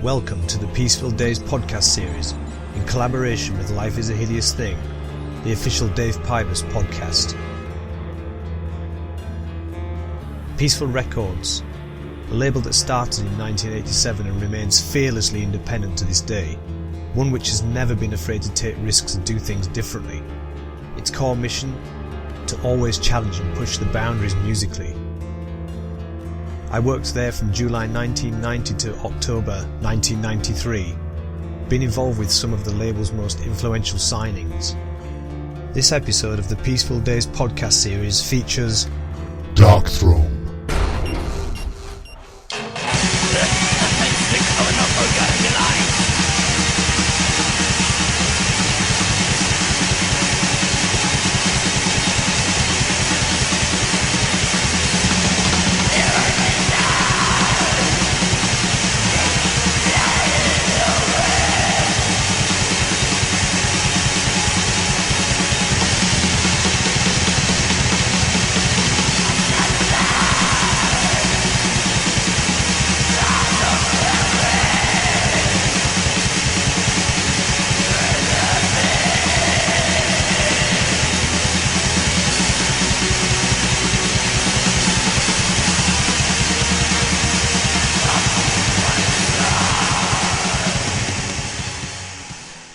Welcome to the Peaceville Days podcast series in collaboration with Life is a Hideous Thing, the official Dave Pybus podcast. Peaceville Records, a label that started in 1987 and remains fearlessly independent to this day, one which has never been afraid to take risks and do things differently. Its core mission? To always challenge and push the boundaries musically. I worked there from July 1990 to October 1993, been involved with some of the label's most influential signings. This episode of the Peaceville Days podcast series features Darkthrone.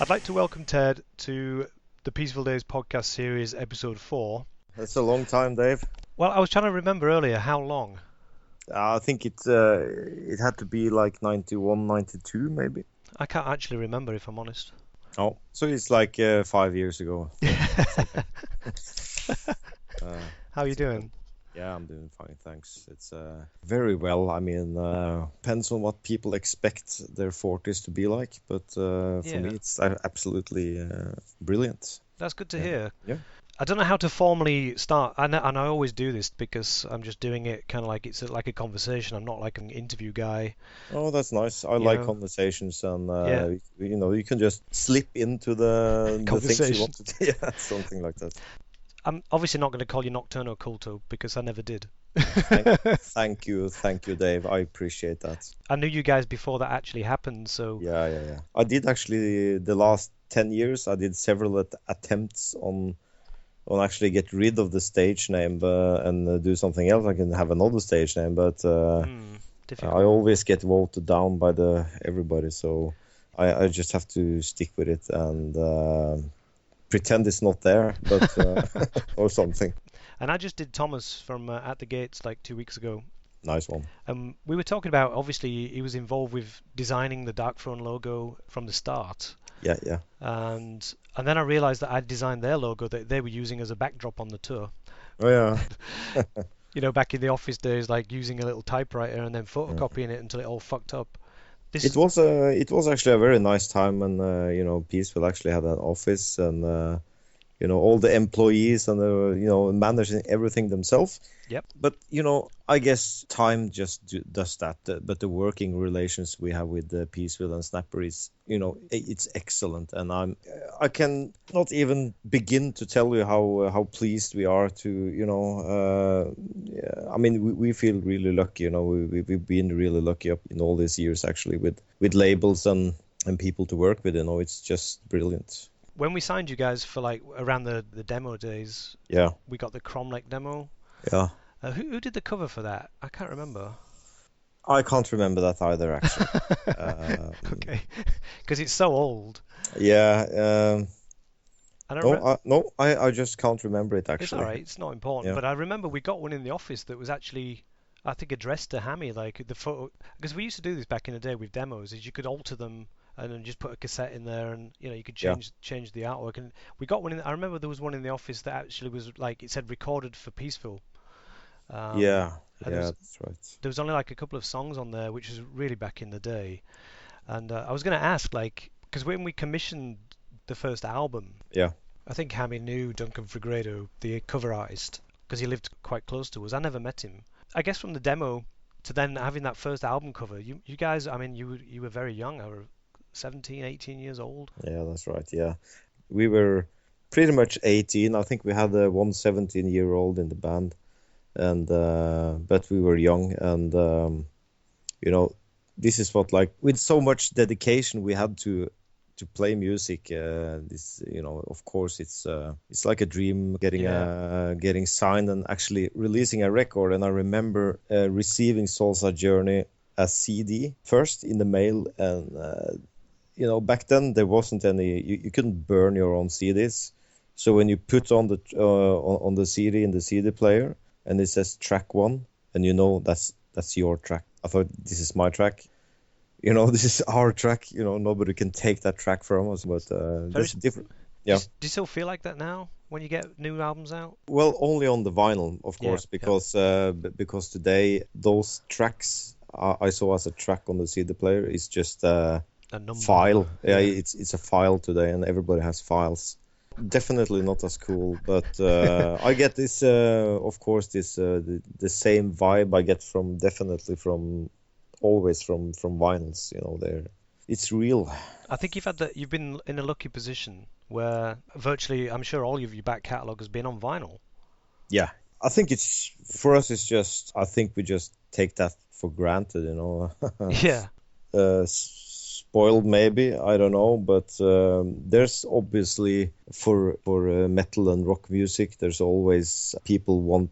I'd like to welcome Ted to the Peaceville Days podcast series, episode 4. That's a long time, Dave. Well, I was trying to remember earlier how long. I think it had to be like 91, 92, maybe. I can't actually remember, if I'm honest. Oh, so it's like 5 years ago. How are you doing? Yeah, I'm doing fine, thanks. It's very well. I mean, depends on what people expect their 40s to be like, but for me, it's absolutely brilliant. That's good to hear. Yeah. I don't know how to formally start, and I always do this because I'm just doing it kind of like it's like a conversation. I'm not like an interview guy. Oh, that's nice. I like conversations, and you can just slip into the things you want to do. Yeah, something like that. I'm obviously not going to call you Nocturno Culto because I never did. Thank you, Dave. I appreciate that. I knew you guys before that actually happened, so... Yeah. I did actually, the last 10 years, I did several attempts on actually get rid of the stage name and do something else. I can have another stage name, but I always get voted down by everybody, so I just have to stick with it and... pretend it's not there, but or something. And I just did Thomas from At the Gates like 2 weeks ago. Nice one. We were talking about, obviously, he was involved with designing the Darkthrone logo from the start. Yeah. And then I realized that I'd designed their logo that they were using as a backdrop on the tour. Oh, yeah. Back in the office days, like using a little typewriter and then photocopying it until it all fucked up. It was actually a very nice time, and Peaceville actually had an office, and all the employees and managing everything themselves. Yep. But I guess time just does that. But the working relations we have with Peaceville and Snapper is, it's excellent, and I can not even begin to tell you how pleased we are to I mean we feel really lucky. We've been really lucky up in all these years actually with labels and people to work with. It's just brilliant. When we signed you guys for like around the demo days, yeah, we got the Cromlech demo. Yeah. Who did the cover for that? I can't remember. I can't remember that either, actually. Okay, because it's so old. Yeah. I just can't remember it, actually. It's all right. It's not important. Yeah. But I remember we got one in the office that was actually, I think, addressed to Hammy. Like the photo, because we used to do this back in the day with demos. Is you could alter them and then just put a cassette in there, and you could change the artwork. And we got one. I remember there was one in the office that actually was like it said recorded for Peaceville. That's right. There was only like a couple of songs on there, which was really back in the day. And I was going to ask, like, because when we commissioned the first album, I think Hammy knew Duncan Fregredo, the cover artist, because he lived quite close to us. I never met him. I guess from the demo to then having that first album cover, you guys, I mean, you were very young. I were 17, 18 years old. Yeah, that's right. Yeah, we were pretty much 18. I think we had one 17-year-old in the band, and but we were young, and this is what, like, with so much dedication we had to play music. This, of course, it's like a dream getting signed and actually releasing a record. And I remember receiving Salsa Journey as CD first in the mail, and back then there wasn't any. You couldn't burn your own CDs, so when you put on the CD in the CD player and it says track 1, and that's your track. I thought, this is my track. This is our track. Nobody can take that track from us. But that's different. Yeah. Do you still feel like that now when you get new albums out? Well, only on the vinyl, of course, because today those tracks I saw as a track on the CD player is just a file. Yeah, it's a file today, and everybody has files. Definitely not as cool, but I get this, of course, the same vibe I get always from vinyls. It's real. I think you've been in a lucky position where virtually, I'm sure all of your back catalogue has been on vinyl. Yeah, I think for us, it's just, I think we just take that for granted, Yeah. Spoiled maybe, I don't know, but there's obviously for metal and rock music, there's always people want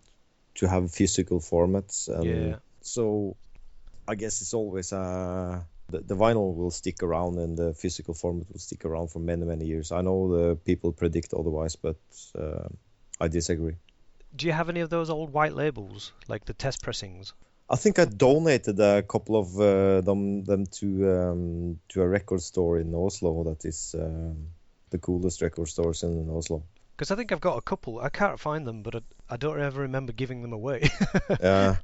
to have physical formats, and so I guess it's always the vinyl will stick around and the physical format will stick around for many, many years. I know the people predict otherwise, but I disagree. Do you have any of those old white labels, like the test pressings? I think I donated a couple of them to a record store in Oslo. That is the coolest record stores in Oslo. Because I think I've got a couple. I can't find them, but I don't ever remember giving them away. Yeah.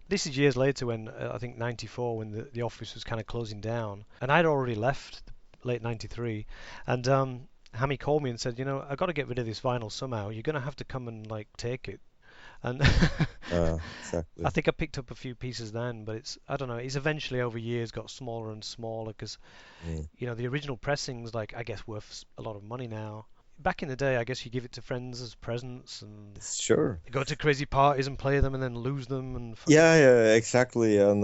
This is years later, when I think 94, when the office was kind of closing down, and I'd already left late 93, and Hammy called me and said, I got to get rid of this vinyl somehow. You're going to have to come and take it. And exactly. I think I picked up a few pieces then, but I don't know, it's eventually over years got smaller and smaller because, the original pressings, I guess, worth a lot of money now. Back in the day, I guess you give it to friends as presents, and sure, you go to crazy parties and play them and then lose them, and yeah, exactly. And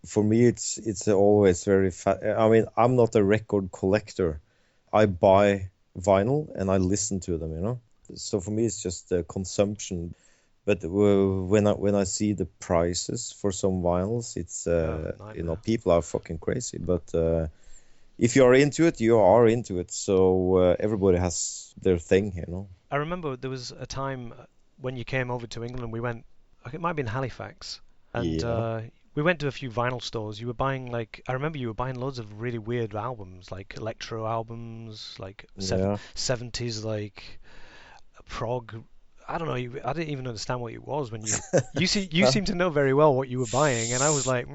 for me, it's always very I mean, I'm not a record collector. I buy vinyl and I listen to them, So for me, it's just consumption. But when I see the prices for some vinyls, it's people are fucking crazy. But if you are into it, you are into it. So everybody has their thing, I remember there was a time when you came over to England. We went, it might have been Halifax, and we went to a few vinyl stores. You were buying I remember you were buying loads of really weird albums, like electro albums, 70s, prog. I don't know. I didn't even understand what it was when you seem to know very well what you were buying, and I was like,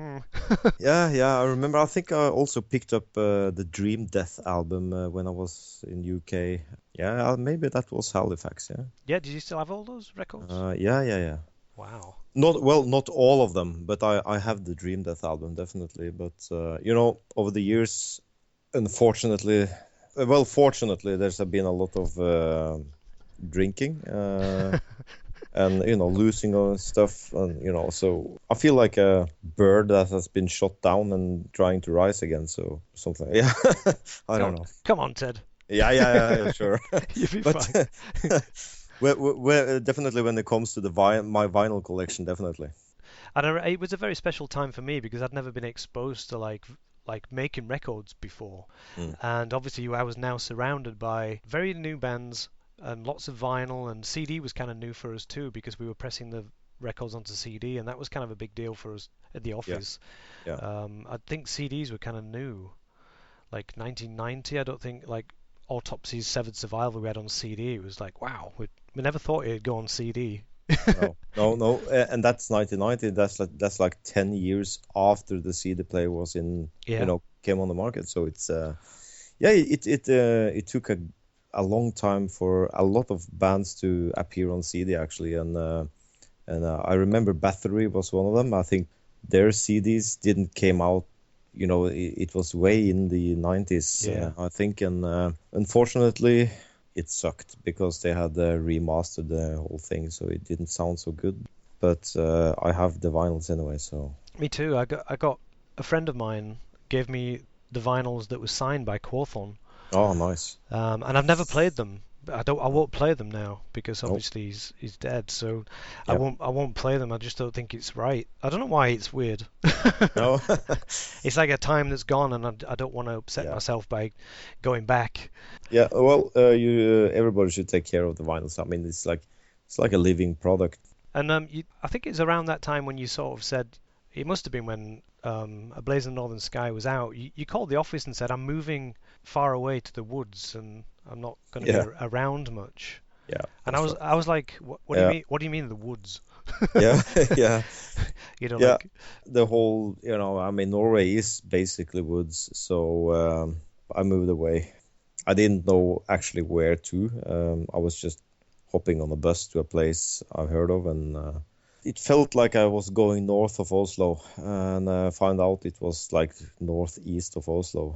Yeah. I remember. I think I also picked up the Dream Death album when I was in UK. Yeah, maybe that was Halifax. Yeah. Yeah. Did you still have all those records? Yeah. Wow. Not all of them, but I have the Dream Death album definitely. But over the years, fortunately, there's been a lot of drinking and losing stuff, and so I feel like a bird that has been shot down and trying to rise again, so something. Yeah. I don't know. Come on, Ted. Yeah, sure. You'll be fine. Well, definitely when it comes to my vinyl collection, definitely. And it was a very special time for me because I'd never been exposed to like making records before, and obviously I was now surrounded by very new bands and lots of vinyl, and CD was kind of new for us too because we were pressing the records onto CD, and that was kind of a big deal for us at the office. Yeah. I think CDs were kind of new, like 1990. I don't think Autopsy's Severed Survival we had on CD. It was like, wow, we never thought it'd go on CD. No, and that's 1990. That's like 10 years after the CD player was came on the market. So it's it took a long time for a lot of bands to appear on CD actually, and I remember Bathory was one of them. I think their CDs didn't came out. It was way in the 90s, I think, and unfortunately it sucked because they had remastered the whole thing, so it didn't sound so good. But I have the vinyls anyway, so. Me too. I got a friend of mine gave me the vinyls that was signed by Cawthon. Oh, nice. And I've never played them. I won't play them now because Nope. obviously he's dead. So I Yep. won't play them. I just don't think it's right. I don't know why it's weird. No. It's like a time that's gone, and I don't want to upset myself by going back. Yeah. Well, everybody should take care of the vinyls. I mean, it's like a living product. And I think it's around that time when you sort of said, it must have been when A Blaze in the Northern Sky was out. You called the office and said, I'm moving far away to the woods and I'm not going to be around much. Yeah. And I was like, what do you mean? What do you mean the woods? Yeah, yeah. You know, Yeah, the whole, I mean, Norway is basically woods, so I moved away. I didn't know actually where to. I was just hopping on a bus to a place I've heard of, and it felt like I was going north of Oslo, and I found out it was like northeast of Oslo,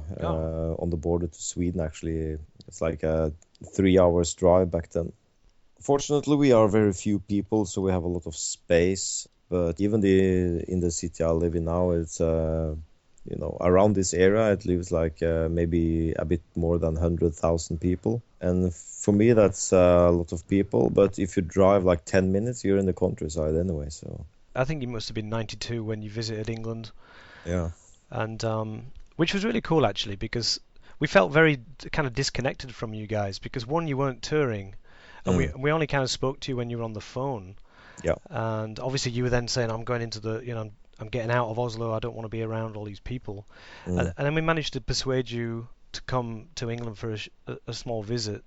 on the border to Sweden, actually. It's like a 3 hours drive back then. Fortunately, we are very few people, so we have a lot of space. But even in the city I live in now, it's around this area, it lives like maybe a bit more than 100,000 people. And for me, that's a lot of people. But if you drive like 10 minutes, you're in the countryside anyway. So I think you must have been 92 when you visited England. Yeah. And which was really cool actually, because we felt very kind of disconnected from you guys because one, you weren't touring, and we only kind of spoke to you when you were on the phone. Yeah. And obviously you were then saying, I'm going into I'm getting out of Oslo. I don't want to be around all these people. And then we managed to persuade you to come to England for a small visit.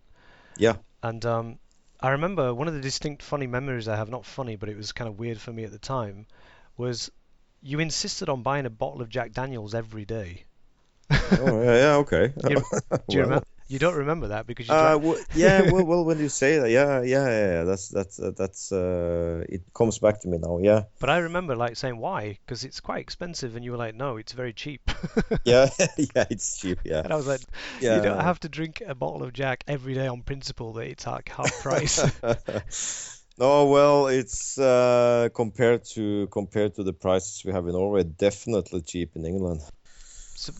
Yeah. And I remember one of the distinct funny memories I have, not funny, but it was kind of weird for me at the time, was you insisted on buying a bottle of Jack Daniels every day. Oh, yeah, okay. Do you remember? You don't remember that because you well, when you say that, yeah, that's it comes back to me now, yeah. But I remember like saying why, because it's quite expensive, and you were like, no, it's very cheap. Yeah, it's cheap, yeah. And I was like, you don't have to drink a bottle of Jack every day on principle that it's like half price. No, well, it's compared to the prices we have in Norway, definitely cheap in England.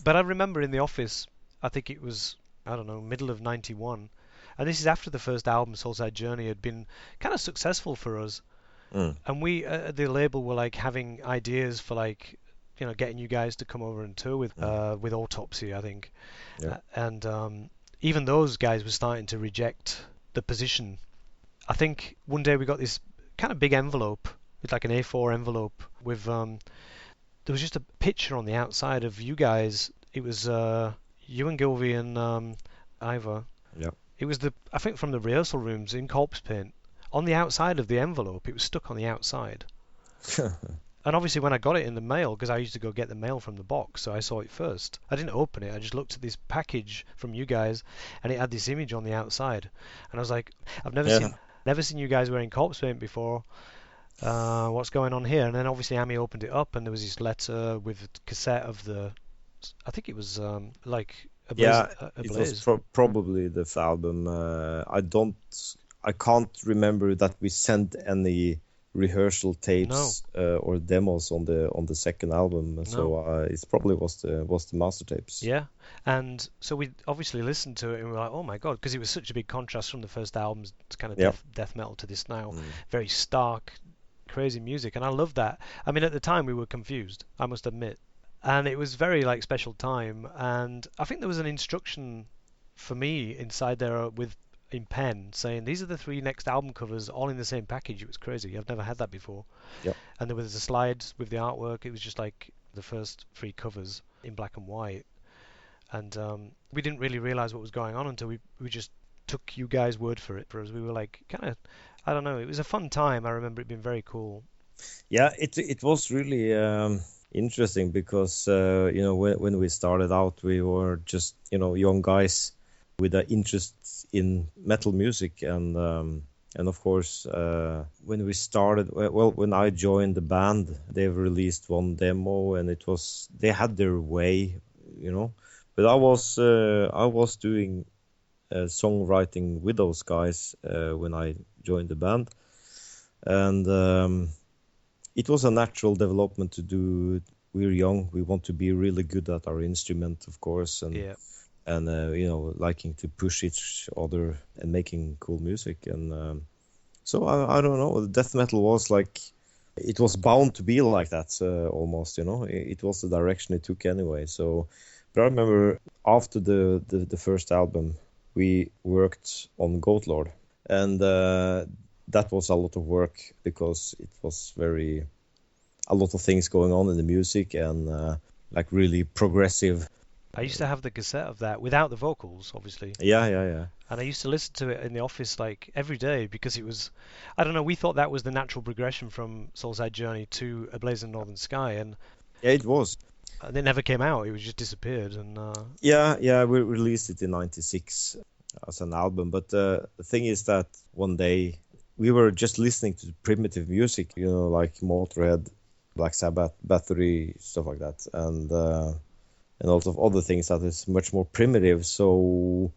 But I remember in the office, I think it was, I don't know, middle of 91. And this is after the first album, Soulside Journey, had been kind of successful for us. And we, the label, were like having ideas for like, getting you guys to come over and tour with Autopsy, I think. Yeah. And even those guys were starting to reject the position. I think one day we got this kind of big envelope. It's like an A4 envelope with... there was just a picture on the outside of you guys. It was you and Gilvy and Ivor. Yeah. It was I think from the rehearsal rooms in corpse paint. On the outside of the envelope, it was stuck on the outside. And obviously when I got it in the mail, because I used to go get the mail from the box, so I saw it first. I didn't open it. I just looked at this package from you guys, and it had this image on the outside. And I was like, I've never seen you guys wearing corpse paint before. What's going on here? And then obviously Amy opened it up, and there was this letter with a cassette of I think it was like a Blaze. Yeah, it was probably the album. I can't remember that we sent any rehearsal tapes or demos on the second album. No. So it probably was the master tapes. Yeah, and so we obviously listened to it and we were like, oh my god, because it was such a big contrast from the first album's kind of death metal to this now very stark, crazy music, and I loved that. I mean, at the time we were confused, I must admit, and it was very like special time. And I think there was an instruction for me inside there in pen saying these are the 3 next album covers all in the same package. It was crazy. I've never had that before. Yep. And there was a slide with the artwork. It was just like the first 3 covers in black and white, and we didn't really realize what was going on until we just took you guys' word for it. For us, we were like kind of, I don't know, it was a fun time. I remember it being very cool. Yeah, it was really interesting because when we started out, we were just young guys with an interest in metal music, and of course when we started, when I joined the band, they released one demo, and they had their way, but I was doing songwriting with those guys when I joined the band, and it was a natural development to do we're young, we want to be really good at our instrument, of course, and liking to push each other and making cool music. And so I don't know, death metal was like, it was bound to be like that, almost, it was the direction it took anyway. So, but I remember after the first album, we worked on Goat Lord, and that was a lot of work because it was a lot of things going on in the music, and like really progressive. I used to have the cassette of that without the vocals, obviously. Yeah. And I used to listen to it in the office like every day because it was, I don't know, we thought that was the natural progression from Soulside Journey to A Blazing Northern Sky, and yeah, it was. And it never came out. It was just disappeared. And yeah, we released it in '96 as an album. But the thing is that one day we were just listening to primitive music, like Motorhead, Black Sabbath, Bathory, stuff like that, and a lot of other things that is much more primitive. So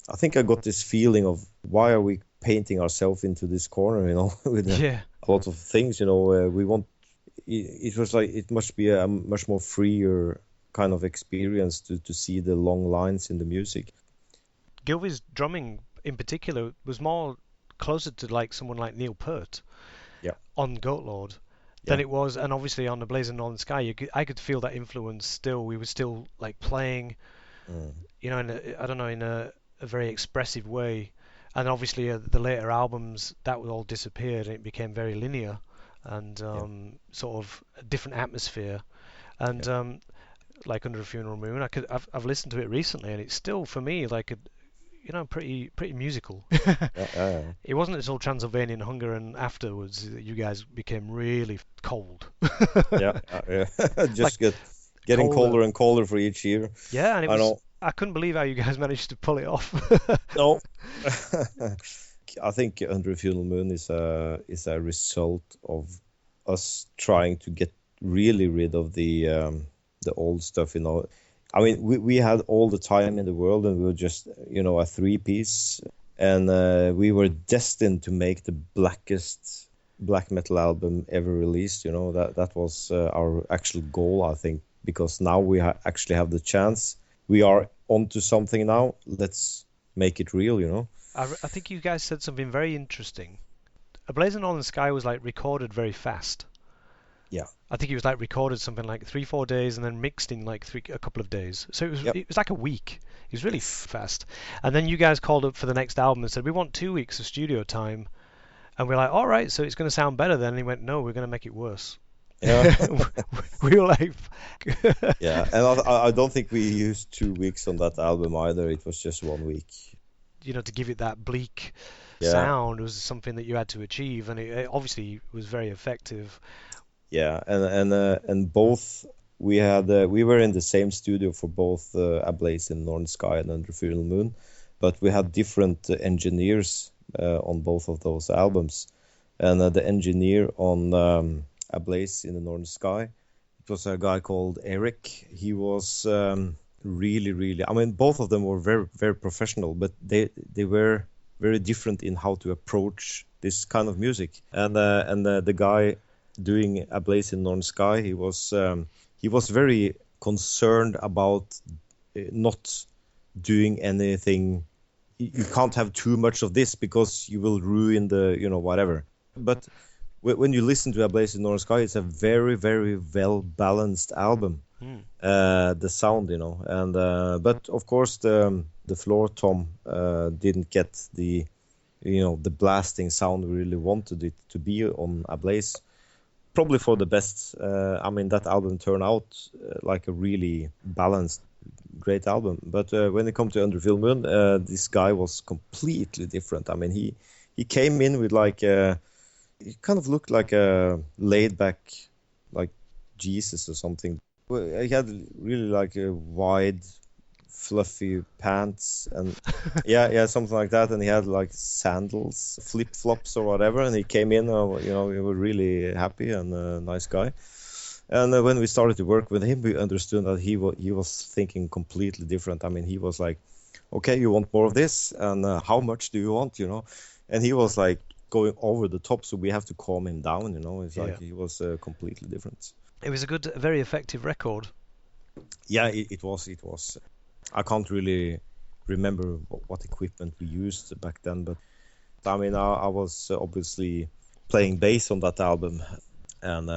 I think I got this feeling of, why are we painting ourselves into this corner, with a lot of things, we want. It was like, it must be a much more freer kind of experience to see the long lines in the music. Gylfi's drumming in particular was more closer to like someone like Neil Peart on Goat Lord than it was, and obviously on The Blazing Northern Sky I could feel that influence still. We were still like playing in a very expressive way, and obviously the later albums that all disappeared and it became very linear and sort of a different atmosphere, and like Under a Funeral Moon, I've listened to it recently, and it's still for me like pretty musical. It wasn't until Transylvanian Hunger and afterwards that you guys became really cold. Just getting colder and colder for each year. Yeah, and I couldn't believe how you guys managed to pull it off. No. I think Under a Funeral Moon is a result of us trying to get really rid of the old stuff, I mean, we had all the time in the world, and we were just, a three-piece, and we were destined to make the blackest black metal album ever released. That was our actual goal, I think, because now we actually have the chance. We are onto something now. Let's make it real, I think you guys said something very interesting. A Blazing Northern Sky was like recorded very fast. Yeah. I think it was like recorded something like 3-4 days and then mixed in like a couple of days. So it was like a week. It was really fast. And then you guys called up for the next album and said, we want 2 weeks of studio time. And we're like, all right, so it's going to sound better then. And he went, no, we're going to make it worse. Yeah. We were like... Yeah, and I don't think we used 2 weeks on that album either. It was just 1 week. To give it that bleak sound was something that you had to achieve. And it obviously was very effective. Yeah, and both we were in the same studio for both A Blaze in Northern Sky and Under Funeral Moon, but we had different engineers on both of those albums. And the engineer on A Blaze in the Northern Sky, it was a guy called Eric. He was really, I mean, both of them were very, very professional, but they were very different in how to approach this kind of music. And the guy doing A Blaze in Northern Sky, he was very concerned about not doing anything. You can't have too much of this because you will ruin the whatever. But when you listen to A Blaze in Northern Sky, it's a very, very well balanced album. The sound, and but of course the floor tom didn't get the the blasting sound we really wanted it to be on A Blaze. Probably for the best. I mean, that album turned out like a really balanced, great album. But when it comes to Under Funeral Moon, this guy was completely different. I mean, he came in with like he kind of looked like a laid back, like Jesus or something. He had really like a wide, fluffy pants and something like that, and he had like sandals, flip-flops or whatever, and he came in, we were really happy and a nice guy. And when we started to work with him, we understood that he was thinking completely different. I mean, he was like, okay, you want more of this, and how much do you want, and he was like going over the top, so we have to calm him down, it's like he was completely different. It was a good, very effective record. Yeah, it was. I can't really remember what equipment we used back then, but I mean, I was obviously playing bass on that album, and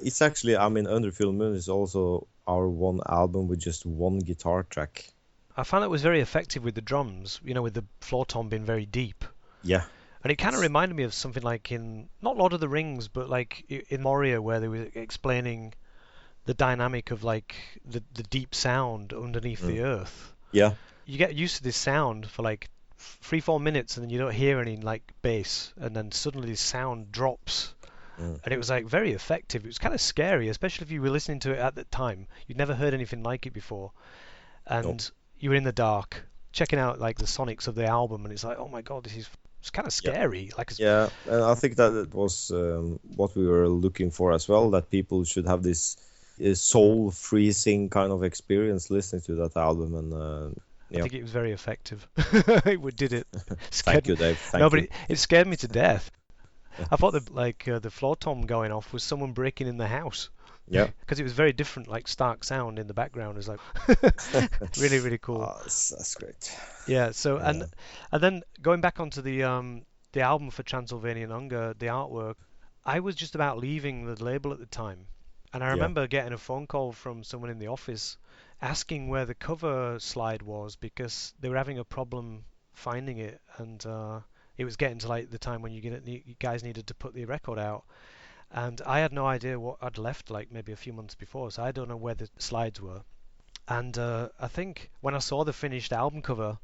it's actually, I mean, Under Full Moon is also our one album with just one guitar track. I found it was very effective with the drums, with the floor tom being very deep. Yeah. And it kind of reminded me of something like in, not Lord of the Rings, but like in Moria, where they were explaining the dynamic of like the deep sound underneath the earth. Yeah. You get used to this sound for like 3-4 minutes, and then you don't hear any like bass, and then suddenly this sound drops. And it was like very effective. It was kind of scary, especially if you were listening to it at the time. You'd never heard anything like it before, and you were in the dark checking out like the sonics of the album, and it's like, oh my god, it's kind of scary. Yeah, and I think that it was what we were looking for as well, that people should have this soul freezing kind of experience listening to that album. And I think it was very effective. It did it. Thank you, Dave. Thank you. It scared me to death. I thought that the floor tom going off was someone breaking in the house. Yeah. Because it was very different, like stark sound in the background. It was like really, really cool. Oh, that's great. Yeah. So and then going back onto the album for Transylvanian Hunger, the artwork, I was just about leaving the label at the time, and I remember getting a phone call from someone in the office asking where the cover slide was, because they were having a problem finding it, and it was getting to like the time when you guys needed to put the record out. And I had no idea what I'd left, like maybe a few months before, so I don't know where the slides were. And I think when I saw the finished album cover,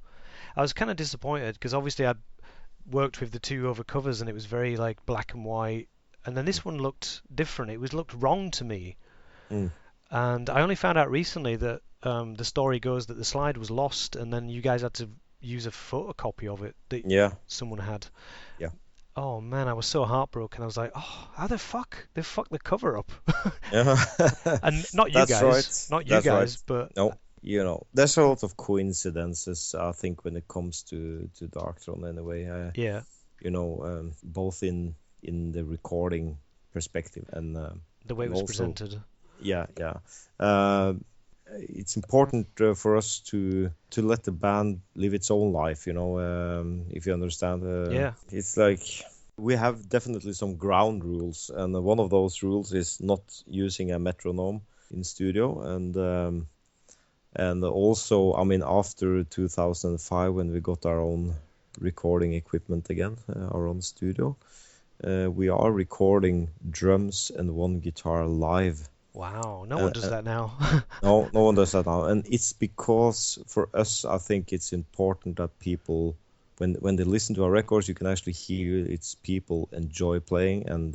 I was kind of disappointed, because obviously I'd worked with the two other covers and it was very like black and white, and then this one looked different. It looked wrong to me. And I only found out recently that the story goes that the slide was lost, and then you guys had to use a photocopy of it that someone had. Yeah. Oh man, I was so heartbroken. I was like, oh, how the fuck they fucked the cover up? And not you guys, not you guys, but no, there's a lot of coincidences, I think, when it comes to Darkthrone anyway. Yeah. Both in the recording perspective and the way it was presented. Yeah. It's important for us to let the band live its own life, if you understand. It's like we have definitely some ground rules, and one of those rules is not using a metronome in studio, and also, I mean, after 2005, when we got our own recording equipment again, our own studio, we are recording drums and one guitar live. Wow, no one does that now. No one does that now, and it's because for us, I think it's important that people, when they listen to our records, you can actually hear it's people enjoy playing, and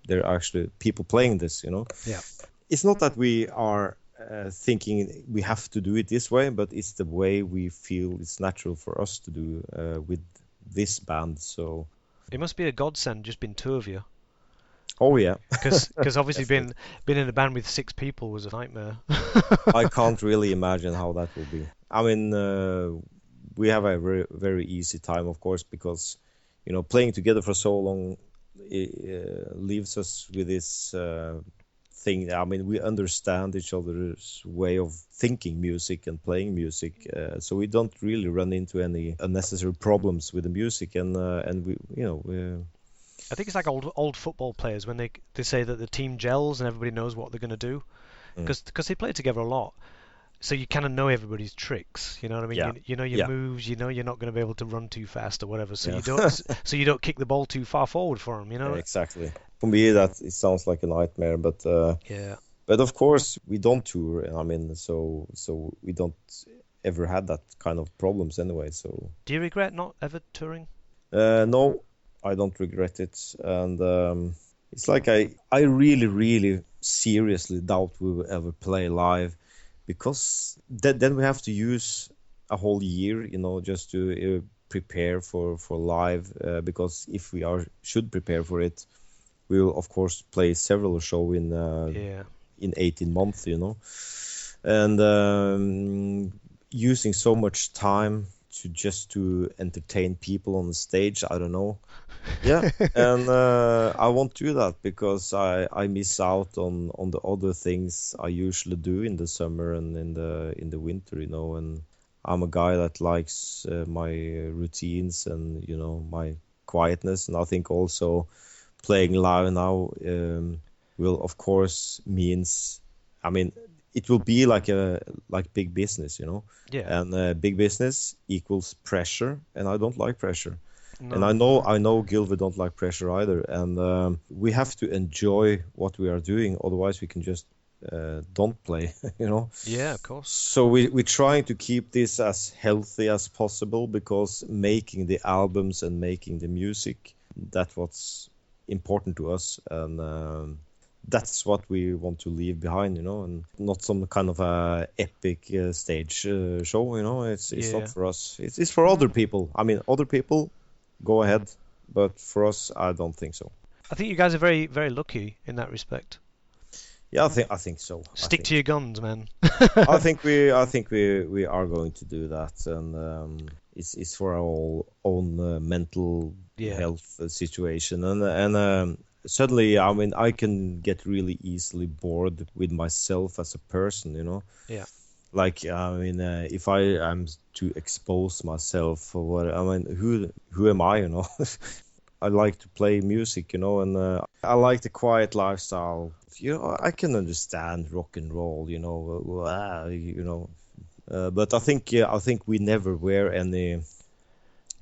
they're actually people playing this. Yeah. It's not that we are thinking we have to do it this way, but it's the way we feel it's natural for us to do with this band. So it must be a godsend just being two of you. Oh yeah, because obviously being in a band with 6 people was a nightmare. I can't really imagine how that will be. I mean, we have a very, very easy time, of course, because playing together for so long leaves us with this thing. I mean, we understand each other's way of thinking music and playing music, so we don't really run into any unnecessary problems with the music, and we. I think it's like old football players when they say that the team gels and everybody knows what they're going to do, because they play together a lot, so you kind of know everybody's tricks. You know what I mean? Yeah. You know your moves. You know you're not going to be able to run too fast or whatever. So you don't kick the ball too far forward for them. Yeah, exactly. For me, that it sounds like a nightmare, but yeah. But of course, we don't tour. I mean, so we don't ever had that kind of problems anyway. So. Do you regret not ever touring? No. I don't regret it, and it's like I really, really seriously doubt we will ever play live, because then we have to use a whole year, just to prepare for live. Because if we should prepare for it, we will of course play several shows in 18 months, and using so much time to entertain people on the stage. I don't know. Yeah, and I won't do that because I miss out on the other things I usually do in the summer and in the winter, you know. And I'm a guy that likes my routines and, you know, my quietness. And I think also playing live now will of course means, I mean, it will be like big business, you know. Yeah. And big business equals pressure, and I don't like pressure. No. And I know Gilver don't like pressure either. And we have to enjoy what we are doing, otherwise we can just don't play, you know. Yeah, of course. So we're trying to keep this as healthy as possible, because making the albums and making the music, that's what's important to us. And that's what we want to leave behind, you know, and not some kind of a epic stage show, you know. It's not for us. It's for other people. I mean, other people, go ahead, but for us, I don't think so. I think you guys are very, very lucky in that respect. Yeah, I think so. Stick to your guns, man. I think we are going to do that, and it's for our own mental health situation, and suddenly, I mean, I can get really easily bored with myself as a person, you know. Yeah. Like, I mean, if I am to expose myself, or what, I mean, who am I, you know? I like to play music, you know, and I like the quiet lifestyle. You know, I can understand rock and roll, you know, but I think we never were any.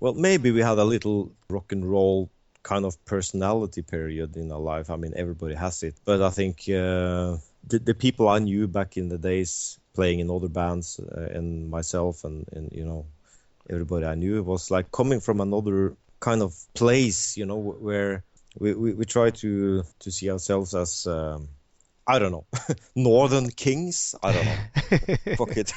Well, maybe we had a little rock and roll kind of personality period in our life. I mean, everybody has it, but I think the people I knew back in the days playing in other bands, and myself and you know, everybody I knew was like coming from another kind of place, you know, where we try to see ourselves as I don't know, Northern Kings. I don't know. Fuck it.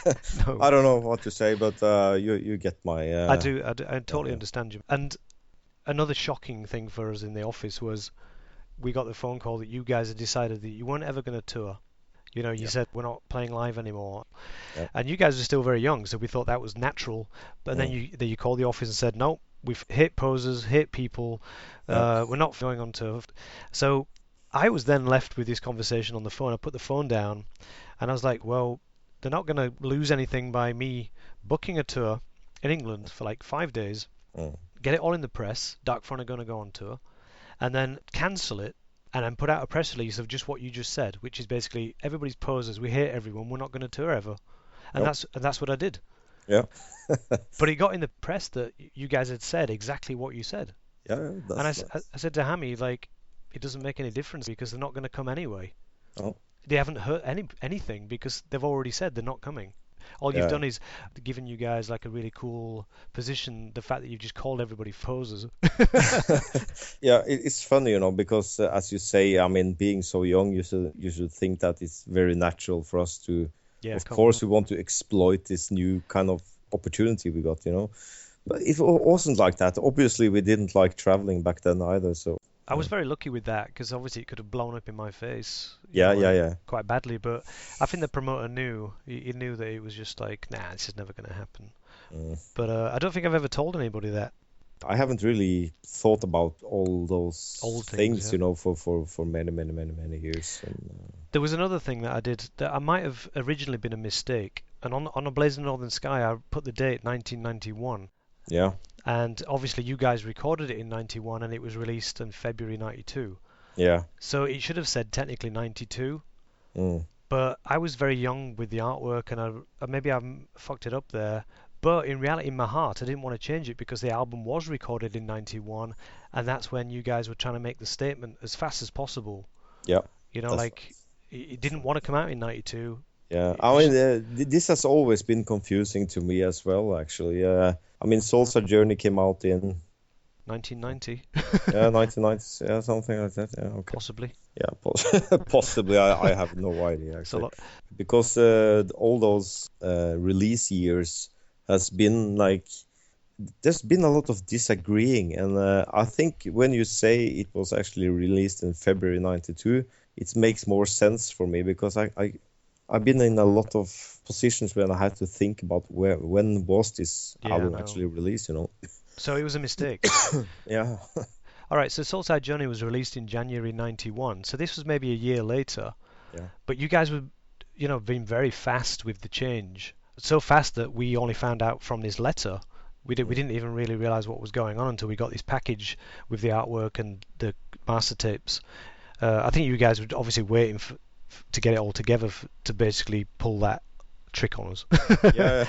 No. I don't know what to say, but you get my. I do. I totally understand you. And another shocking thing for us in the office was we got the phone call that you guys had decided that you weren't ever going to tour. You know, you said we're not playing live anymore, and you guys are still very young, so we thought that was natural. But then you called the office and said, no, we've hit posers, hit people, we're not going on tour. So I was then left with this conversation on the phone. I put the phone down, and I was like, well, they're not going to lose anything by me booking a tour in England for like 5 days, get it all in the press, Darkthrone are going to go on tour, and then cancel it, and then put out a press release of just what you just said, which is basically everybody's posers, we hate everyone, we're not going to tour ever. And that's what I did. Yeah. But it got in the press that you guys had said exactly what you said. Yeah. And I said to Hammy, like, it doesn't make any difference because they're not going to come anyway. Oh. They haven't hurt anything because they've already said they're not coming. All you've done is given you guys like a really cool position, the fact that you've just called everybody posers. Yeah, it's funny, you know, because as you say, I mean, being so young, you should think that it's very natural for us to, of course, we want to exploit this new kind of opportunity we got, you know. But it wasn't like that. Obviously, we didn't like traveling back then either, so. I was very lucky with that because obviously it could have blown up in my face. Quite badly, but I think the promoter knew. He knew that it was just like, nah, this is never going to happen. But I don't think I've ever told anybody that. I haven't really thought about all those old things, you know, for many years. And, there was another thing that I did that I might have originally been a mistake. And on A Blazing Northern Sky, I put the date 1991. Yeah. And obviously you guys recorded it in 91 and it was released in February 92. Yeah. So it should have said technically 92. But I was very young with the artwork and maybe I fucked it up there. But in reality, in my heart, I didn't want to change it because the album was recorded in 91 and that's when you guys were trying to make the statement as fast as possible. Yeah. You know, like it didn't want to come out in 92. Yeah, I mean, this has always been confusing to me as well, actually. I mean, Salsa Journey came out in 1990. Yeah, 1990, yeah, something like that. Yeah, okay. Possibly. Yeah, possibly. I have no idea actually, because all those release years has been like, there's been a lot of disagreeing, and I think when you say it was actually released in February 92, it makes more sense for me because I've been in a lot of positions when I had to think about when was this album actually released, you know. So it was a mistake. Yeah. All right, so Soulside Journey was released in January 91, so this was maybe a year later. Yeah. But you guys were, being very fast with the change. So fast that we only found out from this letter. We didn't even really realize what was going on until we got this package with the artwork and the master tapes. I think you guys were obviously waiting to get it all together to basically pull that trick on us. Yeah.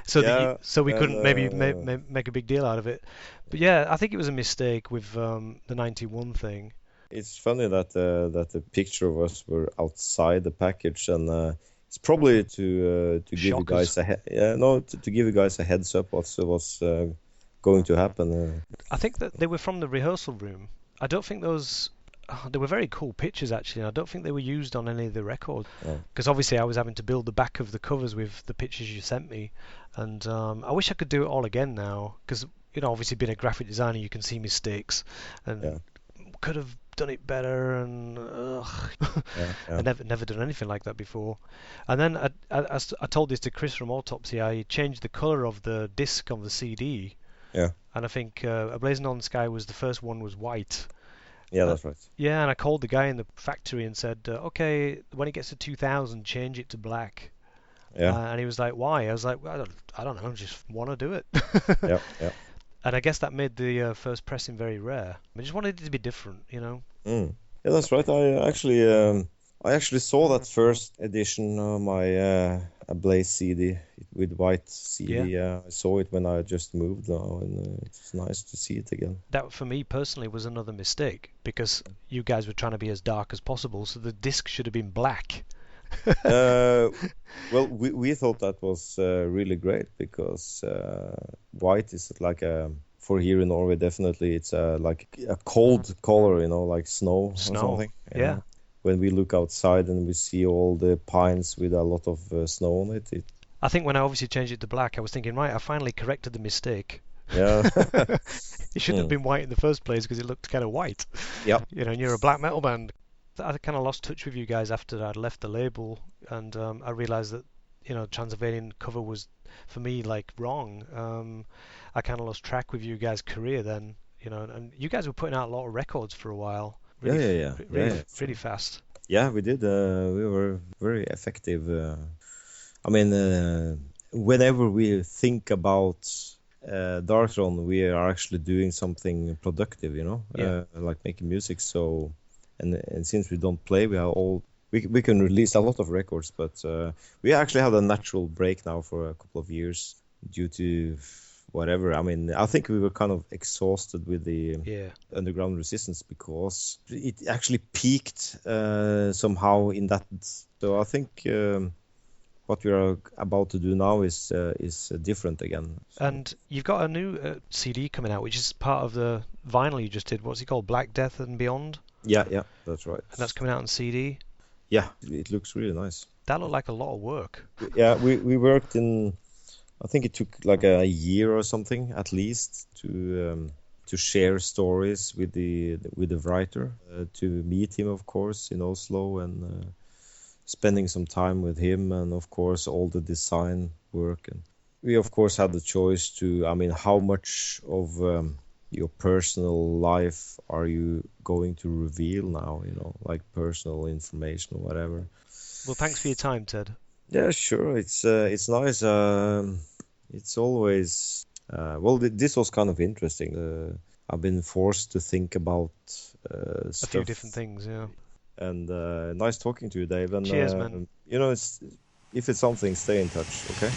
So we couldn't maybe make a big deal out of it. But yeah, I think it was a mistake with the 91 thing. It's funny that the picture of us were outside the package, and it's probably to give you guys to give you guys a heads up what was going to happen. I think that they were from the rehearsal room. I don't think they were very cool pictures actually, and I don't think they were used on any of the records. Because obviously I was having to build the back of the covers with the pictures you sent me, and I wish I could do it all again now, because obviously being a graphic designer you can see mistakes and could have done it better, and I never done anything like that before. And then I told this to Chris from Autopsy. I changed the color of the disc on the CD. Yeah. And I think A Blazing on the Sky was the first one was white. Yeah, that's right. Yeah, and I called the guy in the factory and said, okay, when it gets to 2000, change it to black. Yeah. And he was like, why? I was like, well, I don't know, just want to do it. Yeah. And I guess that made the first pressing very rare. I just wanted it to be different, Yeah, that's right. I actually saw that first edition of my A Blaze CD with white CD. I saw it when I just moved now, and it's nice to see it again. That for me personally was another mistake, because you guys were trying to be as dark as possible, so the disc should have been black. Well, we thought that was really great, because white is like for here in Norway, definitely it's like a cold color, like snow or something. Yeah. When we look outside and we see all the pines with a lot of snow on it. I think when I obviously changed it to black, I was thinking, right, I finally corrected the mistake. Yeah. It shouldn't have been white in the first place, because it looked kind of white. Yeah. And you're a black metal band. I kind of lost touch with you guys after I'd left the label, and I realized that Transylvanian cover was for me like wrong. I kind of lost track with you guys' career then, and you guys were putting out a lot of records for a while. Really fast. Yeah, we did. We were very effective. Whenever we think about Darkthrone, we are actually doing something productive, like making music. So. And since we don't play, we can release a lot of records, but we actually had a natural break now for a couple of years due to whatever. I think we were kind of exhausted with the underground resistance, because it actually peaked somehow in that. So I think what we are about to do now is different again. So. And you've got a new CD coming out, which is part of the vinyl you just did. What's it called? Black Death and Beyond? Yeah, that's right. And that's coming out on CD? Yeah, it looks really nice. That looked like a lot of work. Yeah, we worked in, I think it took like a year or something at least to share stories with the writer, to meet him, of course, in Oslo, and spending some time with him, and of course all the design work. And we of course had the choice to, how much of your personal life are you going to reveal now, like personal information or whatever. Well, thanks for your time, Ted. Yeah, sure. It's nice. It's always this was kind of interesting. I've been forced to think about a stuff. few different things, yeah. And nice talking to you, Dave. And cheers, man. if it's something, stay in touch, okay?